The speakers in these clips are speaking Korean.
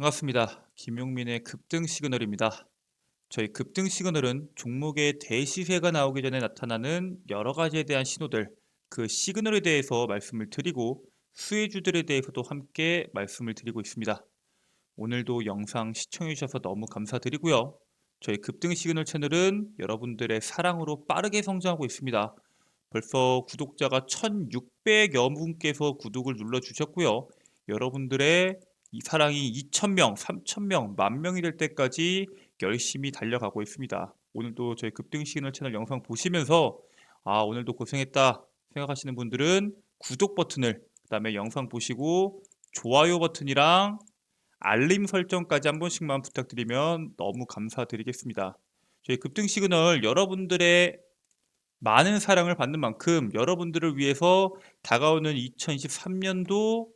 반갑습니다. 김용민의 급등 시그널입니다. 저희 급등 시그널은 종목의 대시세가 나오기 전에 나타나는 여러 가지에 대한 신호들, 그 시그널에 대해서 말씀을 드리고 수혜주들에 대해서도 함께 말씀을 드리고 있습니다. 오늘도 영상 시청해 주셔서 너무 감사드리고요. 저희 급등 시그널 채널은 여러분들의 사랑으로 빠르게 성장하고 있습니다. 벌써 구독자가 1600여 분께서 구독을 눌러주셨고요. 여러분들의 이 사랑이 2000명, 3000명, 만 명이 될 때까지 열심히 달려가고 있습니다. 오늘도 저희 급등 시그널 채널 영상 보시면서 오늘도 고생했다 생각하시는 분들은 구독 버튼을, 그 다음에 영상 보시고 좋아요 버튼이랑 알림 설정까지 한 번씩만 부탁드리면 너무 감사드리겠습니다. 저희 급등 시그널 여러분들의 많은 사랑을 받는 만큼 여러분들을 위해서 다가오는 2023년도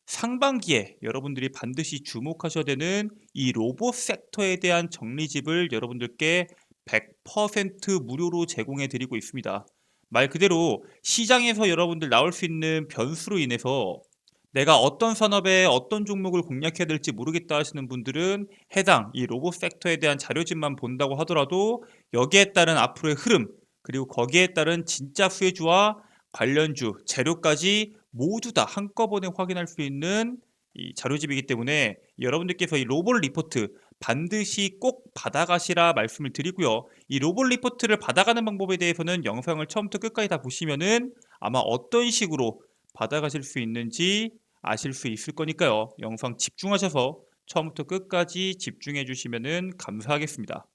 상반기에 여러분들이 반드시 주목하셔야 되는 이 로봇 섹터에 대한 정리집을 여러분들께 100% 무료로 제공해 드리고 있습니다. 말 그대로 시장에서 여러분들 나올 수 있는 변수로 인해서 내가 어떤 산업에 어떤 종목을 공략해야 될지 모르겠다 하시는 분들은 해당 이 로봇 섹터에 대한 자료집만 본다고 하더라도 여기에 따른 앞으로의 흐름, 그리고 거기에 따른 진짜 수혜주와 관련주, 재료까지 모두 다 한꺼번에 확인할 수 있는 이 자료집이기 때문에 여러분들께서 이 로봇 리포트 반드시 꼭 받아가시라 말씀을 드리고요. 이 로봇 리포트를 받아가는 방법에 대해서는 영상을 처음부터 끝까지 다 보시면은 아마 어떤 식으로 받아가실 수 있는지 아실 수 있을 거니까요. 영상 집중하셔서 처음부터 끝까지 집중해 주시면은 감사하겠습니다.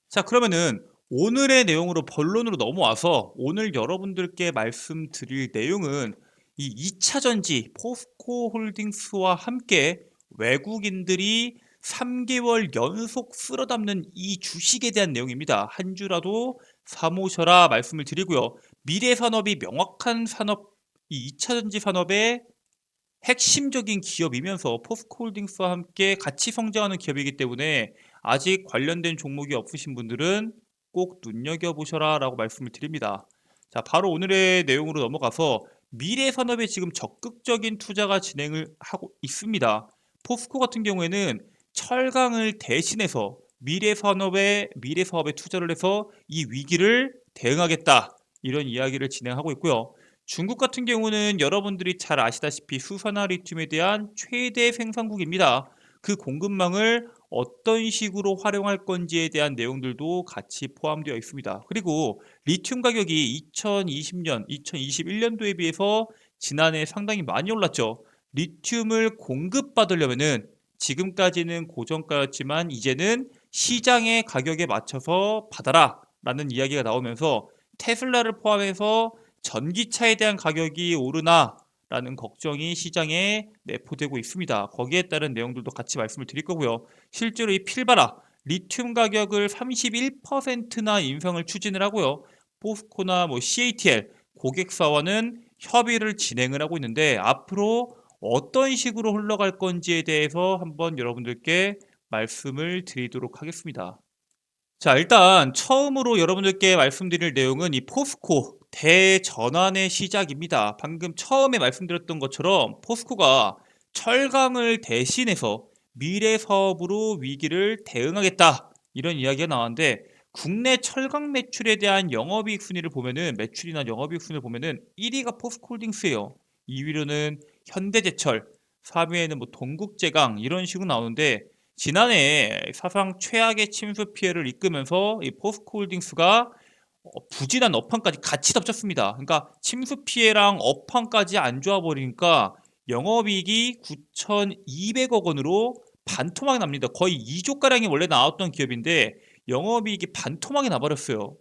자, 그러면은 오늘의 내용으로 본론으로 넘어와서 오늘 여러분들께 말씀드릴 내용은 이 2차 전지 포스코 홀딩스와 함께 외국인들이 3개월 연속 쓸어담는 이 주식에 대한 내용입니다. 한 주라도 사모셔라 말씀을 드리고요. 미래 산업이 명확한 산업, 이 2차 전지 산업의 핵심적인 기업이면서 포스코홀딩스와 함께 같이 성장하는 기업이기 때문에 아직 관련된 종목이 없으신 분들은 꼭 눈여겨보셔라 라고 말씀을 드립니다. 자, 바로 오늘의 내용으로 넘어가서 미래 산업에 지금 적극적인 투자가 진행을 하고 있습니다. 포스코 같은 경우에는 철강을 대신해서 미래 사업에 투자를 해서 이 위기를 대응하겠다, 이런 이야기를 진행하고 있고요. 중국 같은 경우는 여러분들이 잘 아시다시피 수산화 리튬에 대한 최대 생산국입니다. 그 공급망을 어떤 식으로 활용할 건지에 대한 내용들도 같이 포함되어 있습니다. 그리고 리튬 가격이 2020년, 2021년도에 비해서 지난해 상당히 많이 올랐죠. 리튬을 공급받으려면은 지금까지는 고정가였지만 이제는 시장의 가격에 맞춰서 받아라 라는 이야기가 나오면서 테슬라를 포함해서 전기차에 대한 가격이 오르나 라는 걱정이 시장에 내포되고 있습니다. 거기에 따른 내용들도 같이 말씀을 드릴 거고요. 실제로 이 필바라 리튬 가격을 31%나 인상을 추진을 하고요. 포스코나 CATL 고객사와는 협의를 진행을 하고 있는데 앞으로 어떤 식으로 흘러갈 건지에 대해서 한번 여러분들께 말씀을 드리도록 하겠습니다. 자, 일단 처음으로 여러분들께 말씀드릴 내용은 이 포스코 대전환의 시작입니다. 방금 처음에 말씀드렸던 것처럼 포스코가 철강을 대신해서 미래 사업으로 위기를 대응하겠다, 이런 이야기가 나왔는데 국내 철강 매출에 대한 영업이익 순위를 보면은 매출이나 영업이익 순위를 보면은 1위가 포스코홀딩스예요. 2위로는 현대제철, 3위에는 동국제강 이런 식으로 나오는데 지난해 사상 최악의 침수 피해를 이끌면서 이 포스코홀딩스가 부진한 업황까지 같이 덮쳤습니다. 그러니까 침수 피해랑 업황까지 안 좋아 버리니까 영업이익이 9,200억 원으로 반토막이 납니다. 거의 2조 가량이 원래 나왔던 기업인데 영업이익이 반토막이 나버렸어요.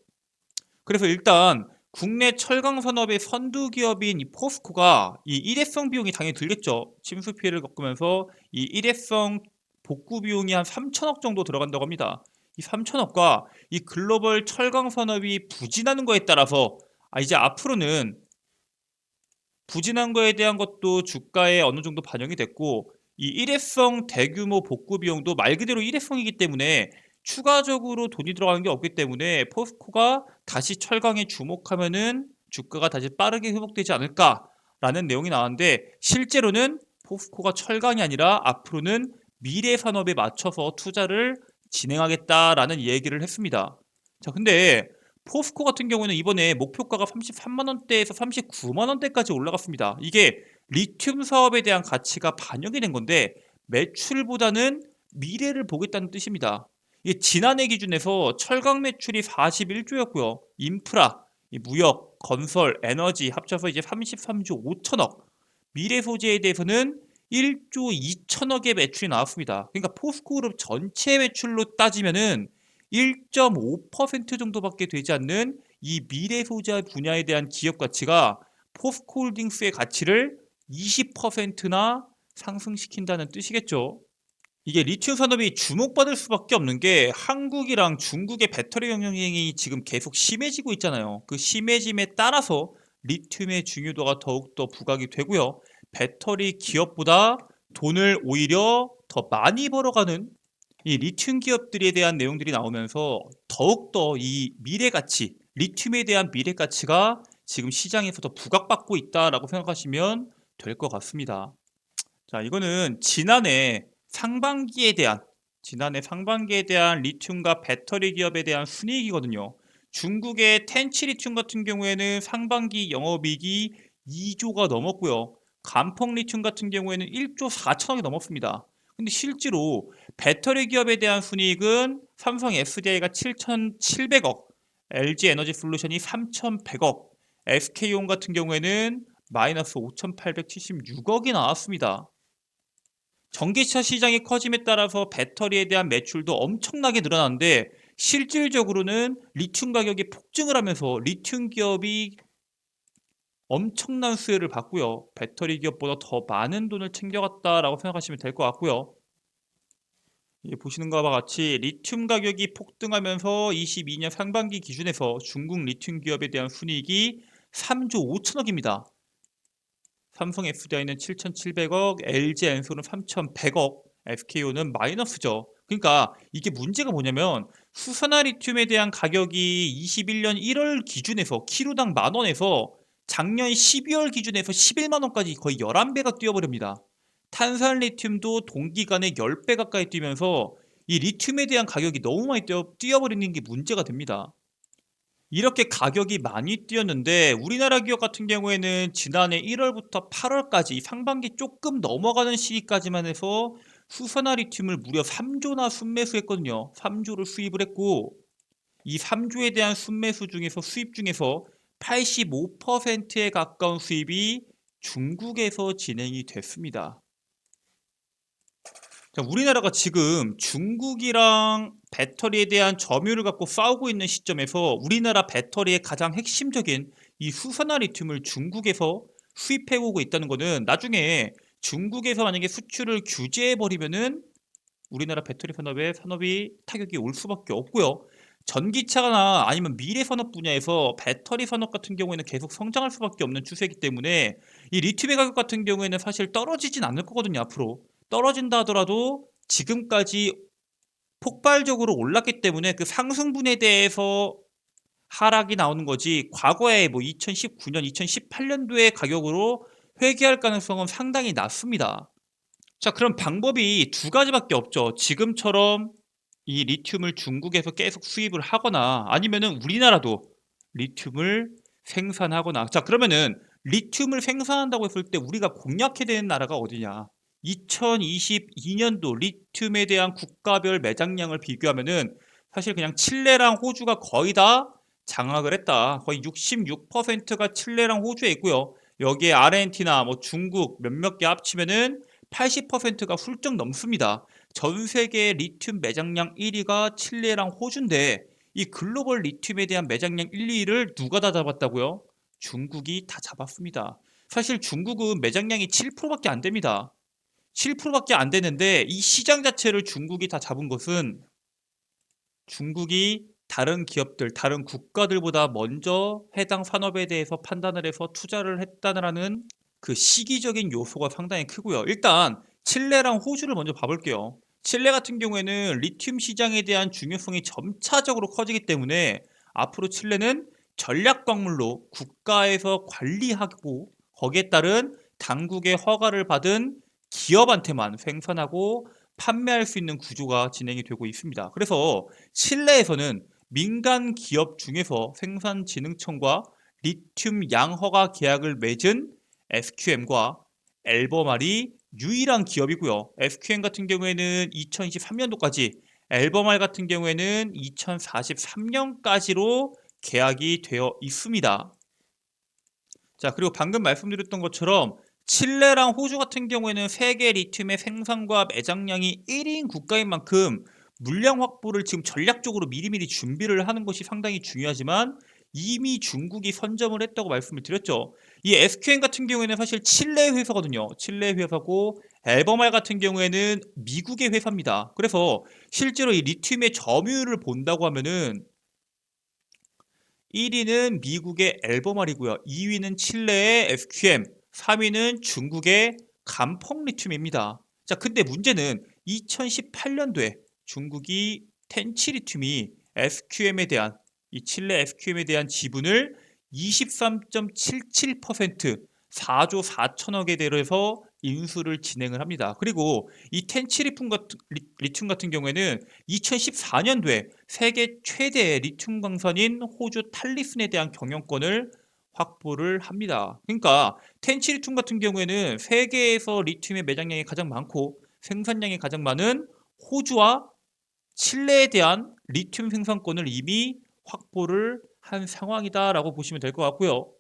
그래서 일단 국내 철강 산업의 선두 기업인 이 포스코가 이 일회성 비용이 당연히 들겠죠. 침수 피해를 겪으면서 이 일회성 복구 비용이 한 3천억 정도 들어간다고 합니다. 이 3천억과 이 글로벌 철강 산업이 부진하는 거에 따라서 이제 앞으로는 부진한 거에 대한 것도 주가에 어느 정도 반영이 됐고 이 일회성 대규모 복구 비용도 말 그대로 일회성이기 때문에 추가적으로 돈이 들어가는 게 없기 때문에 포스코가 다시 철강에 주목하면은 주가가 다시 빠르게 회복되지 않을까라는 내용이 나왔는데 실제로는 포스코가 철강이 아니라 앞으로는 미래 산업에 맞춰서 투자를 진행하겠다라는 얘기를 했습니다. 자, 근데 포스코 같은 경우에는 이번에 목표가가 33만 원대에서 39만 원대까지 올라갔습니다. 이게 리튬 사업에 대한 가치가 반영이 된 건데 매출보다는 미래를 보겠다는 뜻입니다. 이게 지난해 기준에서 철강 매출이 41조였고요. 인프라, 이 무역, 건설, 에너지 합쳐서 이제 33조 5천억. 미래 소재에 대해서는 1조 2천억의 매출이 나왔습니다. 그러니까 포스코그룹 전체 매출로 따지면은 1.5% 정도밖에 되지 않는 이 미래 소재 분야에 대한 기업 가치가 포스코홀딩스의 가치를 20%나 상승시킨다는 뜻이겠죠. 이게 리튬 산업이 주목받을 수밖에 없는 게 한국이랑 중국의 배터리 경쟁이 지금 계속 심해지고 있잖아요. 그 심해짐에 따라서 리튬의 중요도가 더욱더 부각이 되고요. 배터리 기업보다 돈을 오히려 더 많이 벌어가는 이 리튬 기업들에 대한 내용들이 나오면서 더욱더 이 미래 가치, 리튬에 대한 미래 가치가 지금 시장에서 더 부각받고 있다라고 생각하시면 될 것 같습니다. 자, 이거는 지난해 상반기에 대한 리튬과 배터리 기업에 대한 순이익이거든요. 중국의 텐치 리튬 같은 경우에는 상반기 영업이익이 2조가 넘었고요. 간펑 리튬 같은 경우에는 1조 4천억이 넘었습니다. 근데 실제로 배터리 기업에 대한 순이익은 삼성 SDI가 7,700억, LG 에너지 솔루션이 3,100억, SK온 같은 경우에는 마이너스 5,876억이 나왔습니다. 전기차 시장이 커짐에 따라서 배터리에 대한 매출도 엄청나게 늘어났는데 실질적으로는 리튬 가격이 폭증을 하면서 리튬 기업이 엄청난 수혜를 받고요. 배터리 기업보다 더 많은 돈을 챙겨갔다라고 생각하시면 될 것 같고요. 보시는 것과 같이 리튬 가격이 폭등하면서 22년 상반기 기준에서 중국 리튬 기업에 대한 순이익이 3조 5천억입니다. 삼성 SDI는 7,700억, LG 엔솔은 3,100억, SK온은 마이너스죠. 그러니까 이게 문제가 뭐냐면 수산화 리튬에 대한 가격이 21년 1월 기준에서 키로당 10,000원에서 작년 12월 기준에서 11만 원까지 거의 11배가 뛰어버립니다. 탄산 리튬도 동기간에 10배 가까이 뛰면서 이 리튬에 대한 가격이 너무 많이 뛰어버리는 게 문제가 됩니다. 이렇게 가격이 많이 뛰었는데 우리나라 기업 같은 경우에는 지난해 1월부터 8월까지 상반기 조금 넘어가는 시기까지만 해서 수산화 리튬을 무려 3조나 순매수했거든요. 3조를 수입을 했고 이 3조에 대한 순매수 중에서 수입 중에서 85%에 가까운 수입이 중국에서 진행이 됐습니다. 자, 우리나라가 지금 중국이랑 배터리에 대한 점유를 갖고 싸우고 있는 시점에서 우리나라 배터리의 가장 핵심적인 이 수산화 리튬을 중국에서 수입해 오고 있다는 거는 나중에 중국에서 만약에 수출을 규제해 버리면은 우리나라 배터리 산업이 타격이 올 수밖에 없고요. 전기차나 아니면 미래 산업 분야에서 배터리 산업 같은 경우에는 계속 성장할 수밖에 없는 추세이기 때문에 이 리튬의 가격 같은 경우에는 사실 떨어지진 않을 거거든요, 앞으로. 떨어진다 하더라도 지금까지 폭발적으로 올랐기 때문에 그 상승분에 대해서 하락이 나오는 거지 과거에 뭐 2019년, 2018년도의 가격으로 회귀할 가능성은 상당히 낮습니다. 자, 그럼 방법이 두 가지밖에 없죠. 지금처럼 이 리튬을 중국에서 계속 수입을 하거나 아니면은 우리나라도 리튬을 생산하거나. 자, 그러면은 리튬을 생산한다고 했을 때 우리가 공략해야 되는 나라가 어디냐? 2022년도 리튬에 대한 국가별 매장량을 비교하면은 사실 그냥 칠레랑 호주가 거의 다 장악을 했다. 거의 66%가 칠레랑 호주에 있고요. 여기에 아르헨티나, 뭐 중국 몇몇 개 합치면은 80%가 훌쩍 넘습니다. 전 세계 리튬 매장량 1위가 칠레랑 호주인데 이 글로벌 리튬에 대한 매장량 1, 2위를 누가 다 잡았다고요? 중국이 다 잡았습니다. 사실 중국은 매장량이 7%밖에 안 됩니다. 7%밖에 안 되는데 이 시장 자체를 중국이 다 잡은 것은 중국이 다른 기업들, 다른 국가들보다 먼저 해당 산업에 대해서 판단을 해서 투자를 했다는 그 시기적인 요소가 상당히 크고요. 일단 칠레랑 호주를 먼저 봐볼게요. 칠레 같은 경우에는 리튬 시장에 대한 중요성이 점차적으로 커지기 때문에 앞으로 칠레는 전략 광물로 국가에서 관리하고 거기에 따른 당국의 허가를 받은 기업한테만 생산하고 판매할 수 있는 구조가 진행이 되고 있습니다. 그래서 칠레에서는 민간 기업 중에서 생산진흥청과 리튬 양허가 계약을 맺은 SQM과 앨범알이 유일한 기업이고요. SQM 같은 경우에는 2023년도까지, 앨범알 같은 경우에는 2043년까지로 계약이 되어 있습니다. 자, 그리고 방금 말씀드렸던 것처럼 칠레랑 호주 같은 경우에는 세계 리튬의 생산과 매장량이 1인 국가인 만큼 물량 확보를 지금 전략적으로 미리미리 준비를 하는 것이 상당히 중요하지만 이미 중국이 선점을 했다고 말씀을 드렸죠. 이 SQM 같은 경우에는 사실 칠레 회사거든요. 칠레 회사고 앨범알 같은 경우에는 미국의 회사입니다. 그래서 실제로 이 리튬의 점유율을 본다고 하면은 1위는 미국의 앨범알이고요. 2위는 칠레의 SQM, 3위는 중국의 감펑 리튬입니다. 자, 근데 문제는 2018년도에 중국이 텐치 리튬이 SQM에 대한 이 칠레 SQM에 대한 지분을 23.77% 4조 4천억에 대해서 인수를 진행을 합니다. 그리고 이 텐치 리튬 같은 경우에는 2014년도에 세계 최대 리튬 광산인 호주 탈리슨에 대한 경영권을 확보를 합니다. 그러니까 텐치 리튬 같은 경우에는 세계에서 리튬의 매장량이 가장 많고 생산량이 가장 많은 호주와 칠레에 대한 리튬 생산권을 이미 확보를 한 상황이다라고 보시면 될 것 같고요.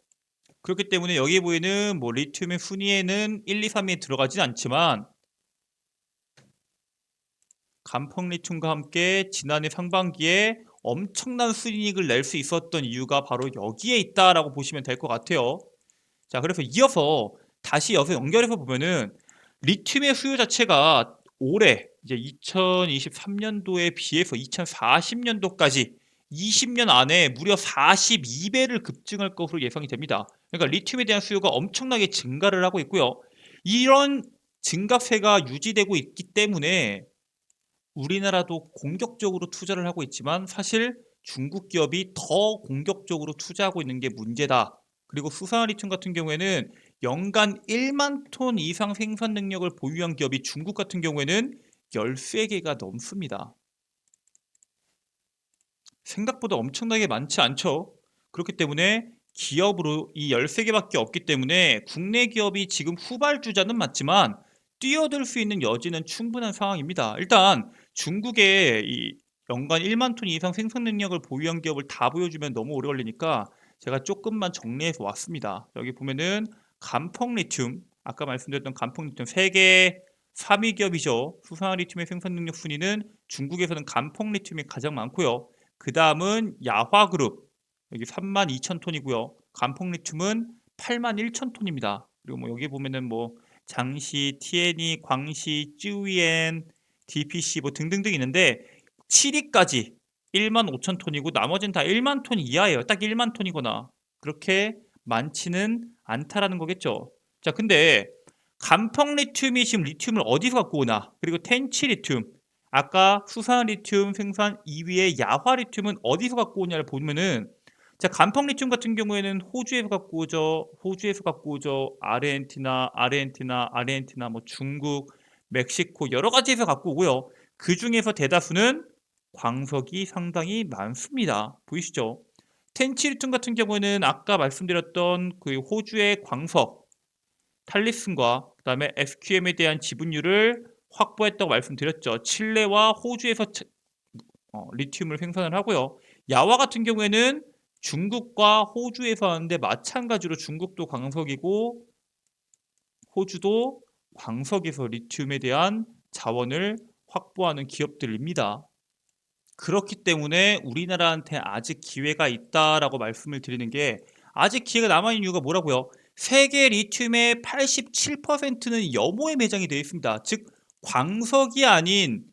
그렇기 때문에 여기에 보이는 뭐 리튬의 순위에는 1, 2, 3위에 들어가진 않지만 간펑 리튬과 함께 지난해 상반기에 엄청난 수익을 낼 수 있었던 이유가 바로 여기에 있다라고 보시면 될 것 같아요. 자, 그래서 이어서 다시 여기서 연결해서 보면은 리튬의 수요 자체가 올해 이제 2023년도에 비해서 2040년도까지 20년 안에 무려 42배를 급증할 것으로 예상이 됩니다. 그러니까 리튬에 대한 수요가 엄청나게 증가를 하고 있고요. 이런 증가세가 유지되고 있기 때문에 우리나라도 공격적으로 투자를 하고 있지만 사실 중국 기업이 더 공격적으로 투자하고 있는 게 문제다. 그리고 수산화 리튬 같은 경우에는 연간 1만 톤 이상 생산 능력을 보유한 기업이 중국 같은 경우에는 13개가 넘습니다. 생각보다 엄청나게 많지 않죠. 그렇기 때문에 기업으로 이 13개밖에 없기 때문에 국내 기업이 지금 후발주자는 맞지만 뛰어들 수 있는 여지는 충분한 상황입니다. 일단 중국의 이 연간 1만 톤 이상 생산 능력을 보유한 기업을 다 보여주면 너무 오래 걸리니까 제가 조금만 정리해서 왔습니다. 여기 보면은 간펑 리튬, 아까 말씀드렸던 간펑 리튬 세계 3위 기업이죠. 수산화 리튬의 생산 능력 순위는 중국에서는 간펑 리튬이 가장 많고요. 그 다음은 야화그룹, 여기 32,000톤이고요. 간펑리튬은 81,000톤입니다. 그리고 뭐 여기 보면은 뭐 장시, TNE, 광시, 쯔위엔, DPC 뭐 등등등 있는데 7위까지 15,000톤이고 나머지는 다 1만 톤 이하예요. 딱 1만 톤이거나 그렇게 많지는 않다라는 거겠죠. 자, 근데 간펑리튬이 지금 리튬을 어디서 갖고 오나? 그리고 텐치리튬, 아까 수산 리튬 생산 2위의 야화 리튬은 어디서 갖고 오냐를 보면은 자, 간펑 리튬 같은 경우에는 호주에서 갖고 오죠. 호주에서 갖고 오죠. 아르헨티나 뭐 중국, 멕시코 여러 가지에서 갖고 오고요. 그 중에서 대다수는 광석이 상당히 많습니다. 보이시죠? 텐치 리튬 같은 경우에는 아까 말씀드렸던 그 호주의 광석 탈리슨과 그다음에 SQM에 대한 지분율을 확보했다고 말씀드렸죠. 칠레와 호주에서 리튬을 생산을 하고요. 야화 같은 경우에는 중국과 호주에서 하는데 마찬가지로 중국도 광석이고 호주도 광석에서 리튬에 대한 자원을 확보하는 기업들입니다. 그렇기 때문에 우리나라한테 아직 기회가 있다라고 말씀을 드리는 게 아직 기회가 남아있는 이유가 뭐라고요? 세계 리튬의 87%는 염호에 매장이 되어 있습니다. 즉 광석이 아닌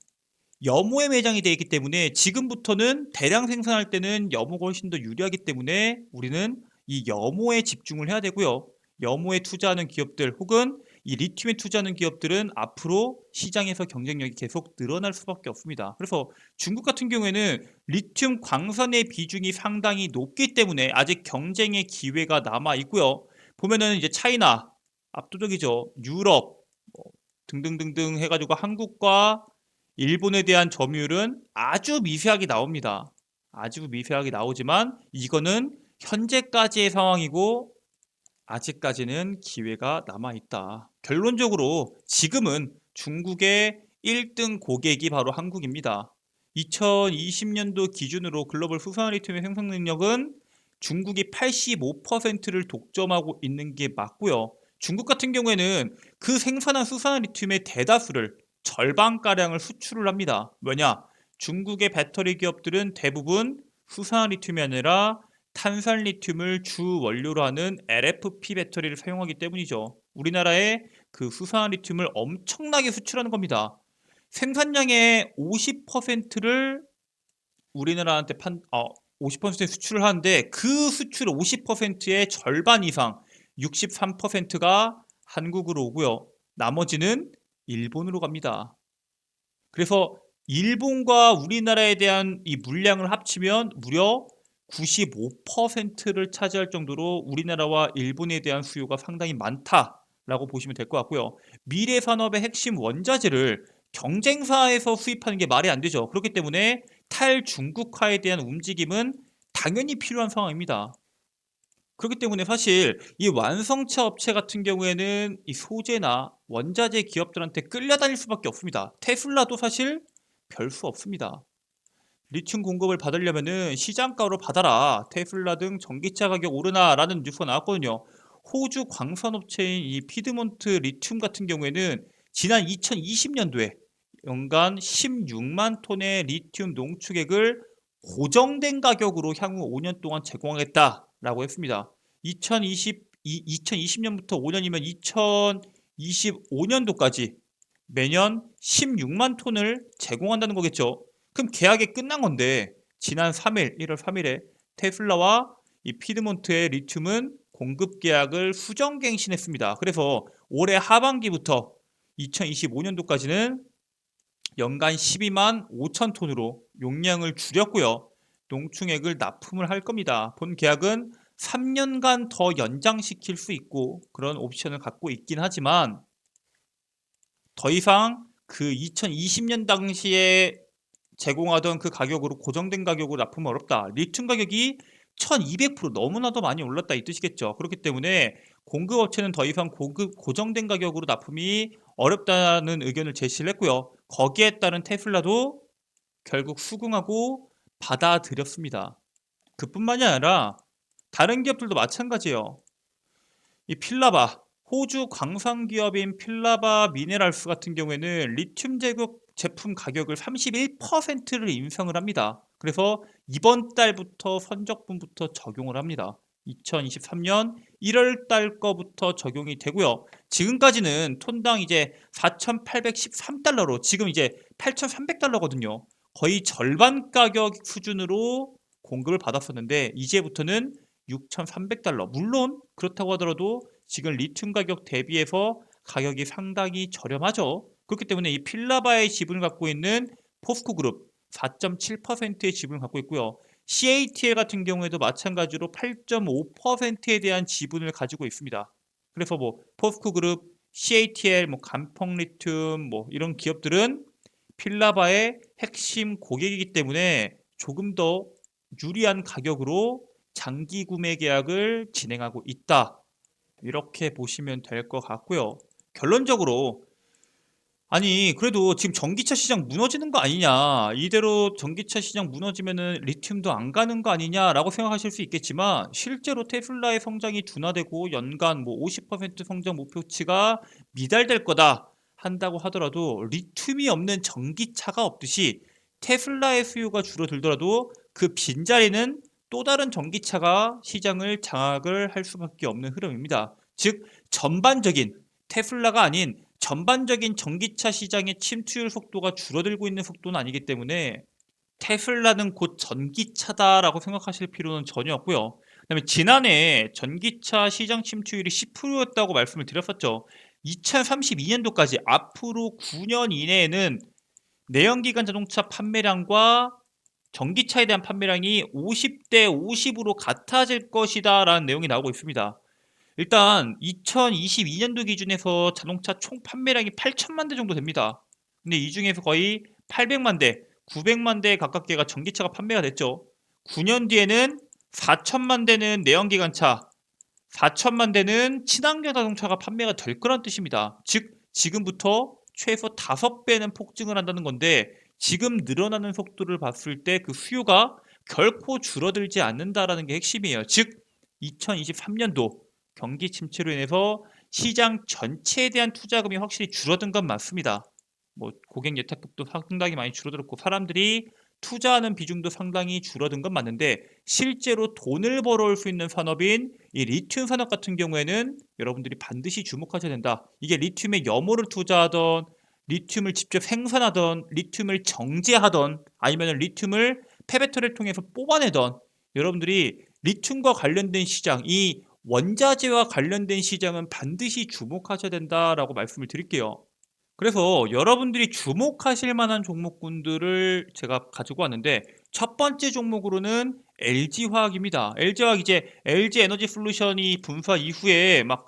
염호에 매장이 되어 있기 때문에 지금부터는 대량 생산할 때는 염호가 훨씬 더 유리하기 때문에 우리는 이 염호에 집중을 해야 되고요. 염호에 투자하는 기업들 혹은 이 리튬에 투자하는 기업들은 앞으로 시장에서 경쟁력이 계속 늘어날 수밖에 없습니다. 그래서 중국 같은 경우에는 리튬 광산의 비중이 상당히 높기 때문에 아직 경쟁의 기회가 남아 있고요. 보면은 이제 차이나 압도적이죠. 유럽, 등등등등 해가지고 한국과 일본에 대한 점유율은 아주 미세하게 나옵니다. 아주 미세하게 나오지만 이거는 현재까지의 상황이고 아직까지는 기회가 남아있다. 결론적으로 지금은 중국의 1등 고객이 바로 한국입니다. 2020년도 기준으로 글로벌 수산 리튬의 생산 능력은 중국이 85%를 독점하고 있는 게 맞고요. 중국 같은 경우에는 그 생산한 수산 리튬의 대다수를 절반가량을 수출을 합니다. 왜냐? 중국의 배터리 기업들은 대부분 수산 리튬이 아니라 탄산 리튬을 주 원료로 하는 LFP 배터리를 사용하기 때문이죠. 우리나라에 그 수산 리튬을 엄청나게 수출하는 겁니다. 생산량의 50%를 우리나라한테 50% 수출을 하는데 그 수출 50%의 절반 이상 63%가 한국으로 오고요. 나머지는 일본으로 갑니다. 그래서 일본과 우리나라에 대한 이 물량을 합치면 무려 95%를 차지할 정도로 우리나라와 일본에 대한 수요가 상당히 많다라고 보시면 될 것 같고요. 미래 산업의 핵심 원자재를 경쟁사에서 수입하는 게 말이 안 되죠. 그렇기 때문에 탈중국화에 대한 움직임은 당연히 필요한 상황입니다. 그렇기 때문에 사실 이 완성차 업체 같은 경우에는 이 소재나 원자재 기업들한테 끌려다닐 수밖에 없습니다. 테슬라도 사실 별 수 없습니다. 리튬 공급을 받으려면은 시장가로 받아라. 테슬라 등 전기차 가격 오르나라는 뉴스가 나왔거든요. 호주 광산업체인 이 피드몬트 리튬 같은 경우에는 지난 2020년도에 연간 16만 톤의 리튬 농축액을 고정된 가격으로 향후 5년 동안 제공하겠다라고 했습니다. 2020년부터 5년이면 2025년도까지 매년 16만 톤을 제공한다는 거겠죠. 그럼 계약이 끝난 건데 지난 3일, 1월 3일에 테슬라와 이 피드몬트의 리튬은 공급 계약을 수정갱신했습니다. 그래서 올해 하반기부터 2025년도까지는 연간 12만 5천 톤으로 용량을 줄였고요. 농축액을 납품을 할 겁니다. 본 계약은 3년간 더 연장시킬 수 있고 그런 옵션을 갖고 있긴 하지만 더 이상 그 2020년 당시에 제공하던 그 가격으로 고정된 가격으로 납품은 어렵다. 리튬 가격이 1200% 너무나도 많이 올랐다 이 뜻이겠죠. 그렇기 때문에 공급업체는 더 이상 고정된 가격으로 납품이 어렵다는 의견을 제시를 했고요. 거기에 따른 테슬라도 결국 수긍하고 받아들였습니다. 그뿐만이 아니라 다른 기업들도 마찬가지예요. 이 필라바, 호주 광산 기업인 필라바 미네랄스 같은 경우에는 리튬 제품 가격을 31%를 인상을 합니다. 그래서 이번 달부터 선적분부터 적용을 합니다. 2023년 1월 달 거부터 적용이 되고요. 지금까지는 톤당 이제 4,813달러로 지금 이제 8,300달러거든요. 거의 절반 가격 수준으로 공급을 받았었는데 이제부터는 6,300달러. 물론 그렇다고 하더라도 지금 리튬 가격 대비해서 가격이 상당히 저렴하죠. 그렇기 때문에 이 필라바의 지분을 갖고 있는 포스코 그룹 4.7%의 지분을 갖고 있고요. CATL 같은 경우에도 마찬가지로 8.5%에 대한 지분을 가지고 있습니다. 그래서 뭐 포스코 그룹, CATL, 뭐 간펑 리튬 뭐 이런 기업들은 필라바의 핵심 고객이기 때문에 조금 더 유리한 가격으로 장기 구매 계약을 진행하고 있다. 이렇게 보시면 될 것 같고요. 결론적으로 아니 그래도 지금 전기차 시장 무너지는 거 아니냐, 이대로 전기차 시장 무너지면은 리튬도 안 가는 거 아니냐라고 생각하실 수 있겠지만 실제로 테슬라의 성장이 둔화되고 연간 뭐 50% 성장 목표치가 미달될 거다 한다고 하더라도 리튬이 없는 전기차가 없듯이 테슬라의 수요가 줄어들더라도 그 빈자리는 또 다른 전기차가 시장을 장악을 할 수밖에 없는 흐름입니다. 즉 전반적인 테슬라가 아닌 전반적인 전기차 시장의 침투율 속도가 줄어들고 있는 속도는 아니기 때문에 테슬라는 곧 전기차다라고 생각하실 필요는 전혀 없고요. 그다음에 지난해 전기차 시장 침투율이 10%였다고 말씀을 드렸었죠. 2032년도까지 앞으로 9년 이내에는 내연기관 자동차 판매량과 전기차에 대한 판매량이 50대 50으로 같아질 것이다 라는 내용이 나오고 있습니다. 일단 2022년도 기준에서 자동차 총 판매량이 8천만 대 정도 됩니다. 근데 이 중에서 거의 800만 대, 900만 대 가깝게가 전기차가 판매가 됐죠. 9년 뒤에는 4천만 대는 내연기관차, 4천만 대는 친환경 자동차가 판매가 될 거란 뜻입니다. 즉, 지금부터 최소 5배는 폭증을 한다는 건데, 지금 늘어나는 속도를 봤을 때 그 수요가 결코 줄어들지 않는다라는 게 핵심이에요. 즉, 2023년도 경기 침체로 인해서 시장 전체에 대한 투자금이 확실히 줄어든 건 맞습니다. 뭐 고객 예탁금도 상당히 많이 줄어들었고 사람들이 투자하는 비중도 상당히 줄어든 건 맞는데, 실제로 돈을 벌어올 수 있는 산업인 이 리튬 산업 같은 경우에는 여러분들이 반드시 주목하셔야 된다. 이게 리튬에 염호를 투자하던, 리튬을 직접 생산하던, 리튬을 정제하던, 아니면 리튬을 폐배터리를 통해서 뽑아내던, 여러분들이 리튬과 관련된 시장, 이 원자재와 관련된 시장은 반드시 주목하셔야 된다라고 말씀을 드릴게요. 그래서 여러분들이 주목하실 만한 종목군들을 제가 가지고 왔는데, 첫 번째 종목으로는 LG화학입니다. LG화학, 이제 LG에너지솔루션이 분사 이후에 막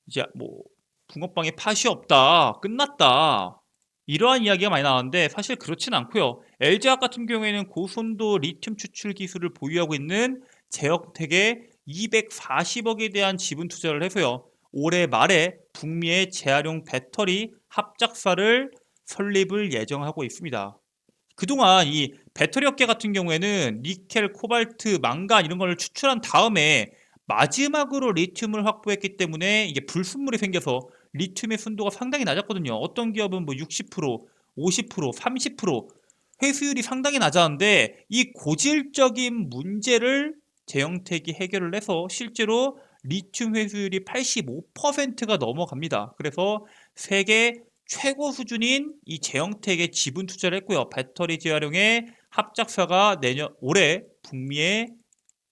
이제 뭐 붕어빵에 팥이 없다, 끝났다, 이러한 이야기가 많이 나왔는데 사실 그렇진 않고요. LG화학 같은 경우에는 고순도 리튬 추출 기술을 보유하고 있는 제형택에 240억에 대한 지분 투자를 해서요, 올해 말에 북미의 재활용 배터리 합작사를 설립을 예정하고 있습니다. 그동안 이 배터리 업계 같은 경우에는 니켈, 코발트, 망간 이런 걸 추출한 다음에 마지막으로 리튬을 확보했기 때문에 이게 불순물이 생겨서 리튬의 순도가 상당히 낮았거든요. 어떤 기업은 뭐 60%, 50%, 30% 회수율이 상당히 낮았는데, 이 고질적인 문제를 제형택이 해결을 해서 실제로 리튬 회수율이 85%가 넘어갑니다. 그래서 세계 최고 수준인 이 제형택에 지분 투자를 했고요. 배터리 재활용의 합작사가 올해 북미에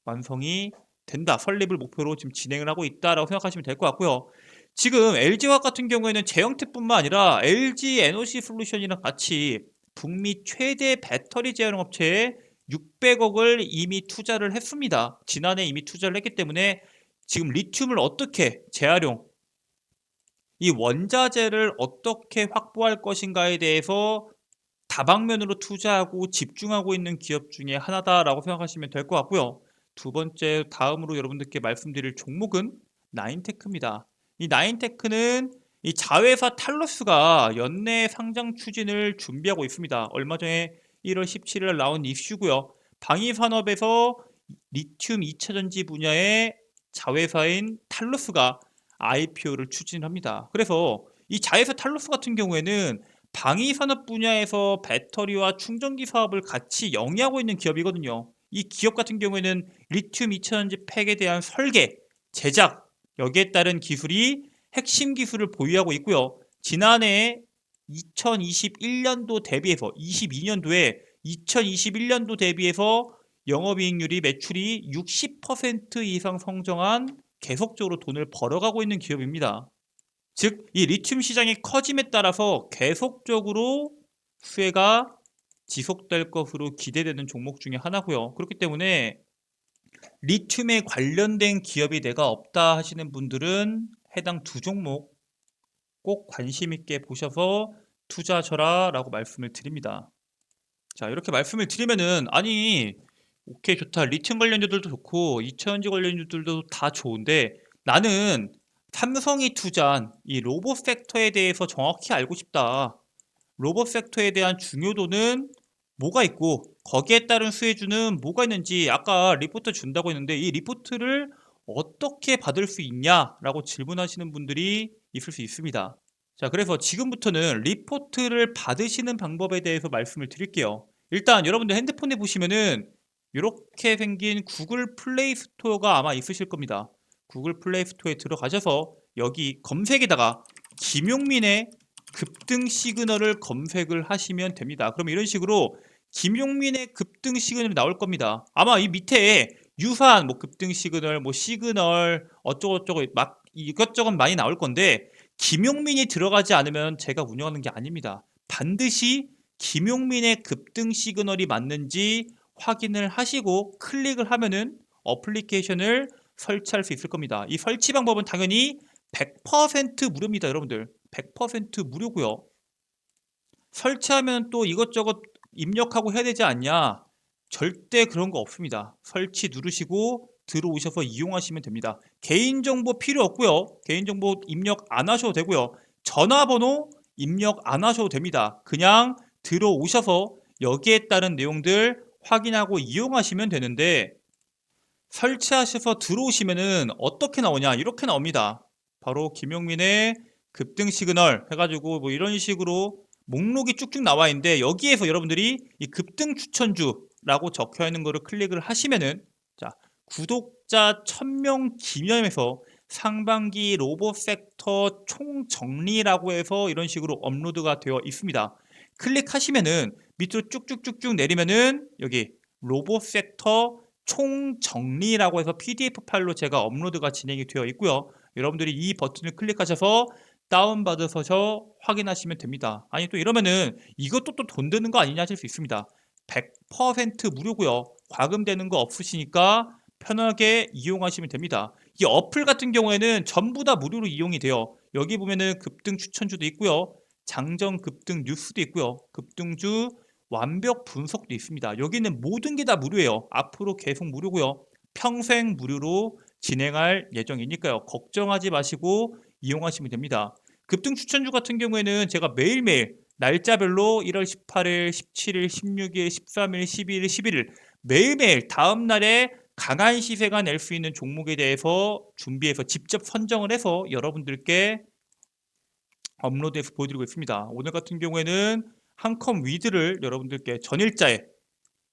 완성이 된다, 설립을 목표로 지금 진행을 하고 있다라고 생각하시면 될 것 같고요. 지금 LG화학 같은 경우에는 제형택뿐만 아니라 LG 에너지 솔루션이랑 같이 북미 최대 배터리 재활용 업체에 600억을 이미 투자를 했습니다. 지난해 이미 투자를 했기 때문에 지금 리튬을 어떻게 재활용, 이 원자재를 어떻게 확보할 것인가에 대해서 다방면으로 투자하고 집중하고 있는 기업 중에 하나다라고 생각하시면 될 것 같고요. 두 번째, 다음으로 여러분들께 말씀드릴 종목은 나인테크입니다. 이 나인테크는 이 자회사 탈로스가 연내 상장 추진을 준비하고 있습니다. 얼마 전에 1월 17일 나온 이슈고요. 방위 산업에서 리튬 2차전지 분야의 자회사인 탈로스가 IPO를 추진합니다. 그래서 이 자회사 탈로스 같은 경우에는 방위 산업 분야에서 배터리와 충전기 사업을 같이 영위하고 있는 기업이거든요. 이 기업 같은 경우에는 리튬 2차전지 팩에 대한 설계, 제작, 여기에 따른 기술이 핵심 기술을 보유하고 있고요. 지난해 2021년도 대비해서 22년도에 2021년도 대비해서 영업이익률이, 매출이 60% 이상 성장한, 계속적으로 돈을 벌어가고 있는 기업입니다. 즉, 이 리튬 시장이 커짐에 따라서 계속적으로 수혜가 지속될 것으로 기대되는 종목 중에 하나고요. 그렇기 때문에 리튬에 관련된 기업이 내가 없다 하시는 분들은 해당 두 종목 꼭 관심 있게 보셔서 투자하셔라 라고 말씀을 드립니다. 자, 이렇게 말씀을 드리면은, 아니 오케이, 좋다, 리튬 관련주들도 좋고 2차전지 관련주들도 다 좋은데 나는 삼성이 투자한 이 로봇 섹터에 대해서 정확히 알고 싶다, 로봇 섹터에 대한 중요도는 뭐가 있고 거기에 따른 수혜주는 뭐가 있는지 아까 리포트 준다고 했는데, 이 리포트를 어떻게 받을 수 있냐라고 질문하시는 분들이 있을 수 있습니다. 자, 그래서 지금부터는 리포트를 받으시는 방법에 대해서 말씀을 드릴게요. 일단 여러분들 핸드폰에 보시면은 이렇게 생긴 구글 플레이 스토어가 아마 있으실 겁니다. 구글 플레이 스토어에 들어가셔서 여기 검색에다가 김용민의 급등 시그널을 검색을 하시면 됩니다. 그럼 이런 식으로 김용민의 급등 시그널이 나올 겁니다. 아마 이 밑에 유사한 뭐 급등 시그널, 뭐 시그널 어쩌고저쩌고 막 이것저것 많이 나올 건데, 김용민이 들어가지 않으면 제가 운영하는 게 아닙니다. 반드시 김용민의 급등 시그널이 맞는지 확인을 하시고 클릭을 하면은 어플리케이션을 설치할 수 있을 겁니다. 이 설치 방법은 당연히 100% 무료입니다, 여러분들. 100% 무료고요. 설치하면 또 이것저것 입력하고 해야 되지 않냐? 절대 그런 거 없습니다. 설치 누르시고 들어오셔서 이용하시면 됩니다. 개인정보 필요 없고요. 개인정보 입력 안 하셔도 되고요. 전화번호 입력 안 하셔도 됩니다. 그냥 들어오셔서 여기에 따른 내용들 확인하고 이용하시면 되는데, 설치하셔서 들어오시면은 어떻게 나오냐? 이렇게 나옵니다. 바로 김용민의 급등 시그널 해가지고 뭐 이런 식으로 목록이 쭉쭉 나와 있는데, 여기에서 여러분들이 이 급등 추천주라고 적혀 있는 거를 클릭을 하시면은, 자, 구독자 1000명 기념해서 상반기 로봇 섹터 총정리라고 해서 이런 식으로 업로드가 되어 있습니다. 클릭하시면은 밑으로 쭉쭉쭉쭉 내리면은 여기 로봇 섹터 총정리라고 해서 PDF 파일로 제가 업로드가 진행이 되어 있고요. 여러분들이 이 버튼을 클릭하셔서 다운받으셔서 확인하시면 됩니다. 아니 또 이러면은 이것도 또 돈 드는 거 아니냐 하실 수 있습니다. 100% 무료고요. 과금되는 거 없으시니까 편하게 이용하시면 됩니다. 이 어플 같은 경우에는 전부 다 무료로 이용이 돼요. 여기 보면은 급등 추천주도 있고요. 장정 급등 뉴스도 있고요. 급등주 완벽 분석도 있습니다. 여기는 모든 게 다 무료예요. 앞으로 계속 무료고요. 평생 무료로 진행할 예정이니까요. 걱정하지 마시고 이용하시면 됩니다. 급등 추천주 같은 경우에는 제가 매일매일 날짜별로 1월 18일, 17일, 16일, 13일, 12일, 11일 매일매일 다음 날에 강한 시세가 낼 수 있는 종목에 대해서 준비해서 직접 선정을 해서 여러분들께 업로드해서 보여드리고 있습니다. 오늘 같은 경우에는 한컴 위드를 여러분들께 전일자에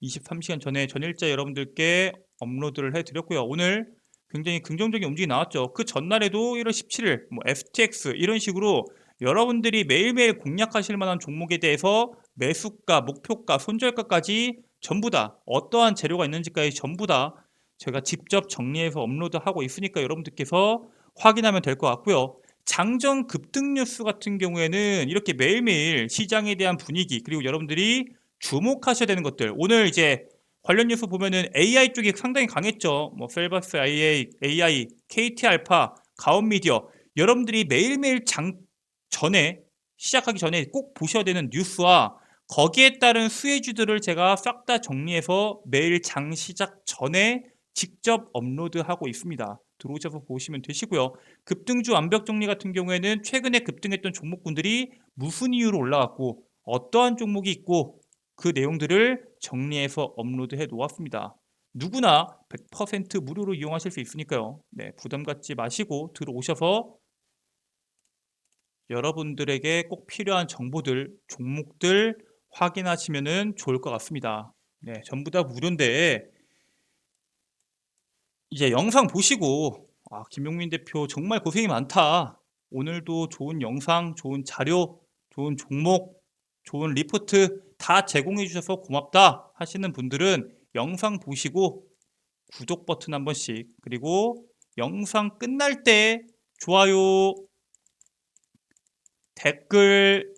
23시간 전에 전일자에 여러분들께 업로드를 해드렸고요. 오늘 굉장히 긍정적인 움직임이 나왔죠. 그 전날에도 1월 17일 뭐 FTX 이런 식으로 여러분들이 매일매일 공략하실 만한 종목에 대해서 매수가, 목표가, 손절가까지 전부 다 어떠한 재료가 있는지까지 전부 다 제가 직접 정리해서 업로드하고 있으니까 여러분들께서 확인하면 될 것 같고요. 장정 급등 뉴스 같은 경우에는 이렇게 매일매일 시장에 대한 분위기 그리고 여러분들이 주목하셔야 되는 것들, 오늘 이제 관련 뉴스 보면은 AI 쪽이 상당히 강했죠. 뭐 셀바스 AI, KT 알파, 가온미디어, 여러분들이 매일매일 장 전에 시작하기 전에 꼭 보셔야 되는 뉴스와 거기에 따른 수혜주들을 제가 싹 다 정리해서 매일 장 시작 전에 직접 업로드하고 있습니다. 들어오셔서 보시면 되시고요. 급등주 완벽 정리 같은 경우에는 최근에 급등했던 종목군들이 무슨 이유로 올라갔고 어떠한 종목이 있고 그 내용들을 정리해서 업로드해 놓았습니다. 누구나 100% 무료로 이용하실 수 있으니까요. 네, 부담 갖지 마시고 들어오셔서 여러분들에게 꼭 필요한 정보들, 종목들 확인하시면 좋을 것 같습니다. 네, 전부 다 무료인데 이제 영상 보시고 김용민 대표 정말 고생이 많다. 오늘도 좋은 영상, 좋은 자료, 좋은 종목, 좋은 리포트 다 제공해 주셔서 고맙다 하시는 분들은 영상 보시고 구독 버튼 한 번씩, 그리고 영상 끝날 때 좋아요, 댓글,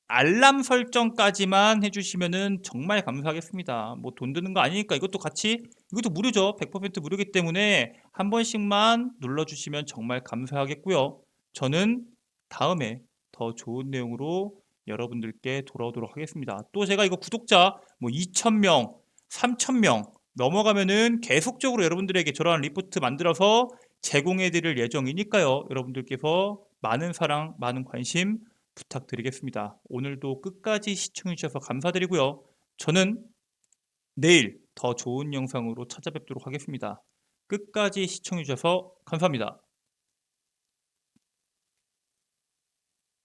알람 설정까지만 해주시면은 정말 감사하겠습니다. 뭐 돈 드는 거 아니니까 이것도 같이, 이것도 무료죠. 100% 무료이기 때문에 한 번씩만 눌러주시면 정말 감사하겠고요. 저는 다음에 더 좋은 내용으로 여러분들께 돌아오도록 하겠습니다. 또 제가 이거 구독자 뭐 2,000명, 3,000명 넘어가면은 계속적으로 여러분들에게 저런 리포트 만들어서 제공해 드릴 예정이니까요. 여러분들께서 많은 사랑, 많은 관심 부탁드리겠습니다. 오늘도 끝까지 시청해 주셔서 감사드리고요. 저는 내일 더 좋은 영상으로 찾아뵙도록 하겠습니다. 끝까지 시청해 주셔서 감사합니다.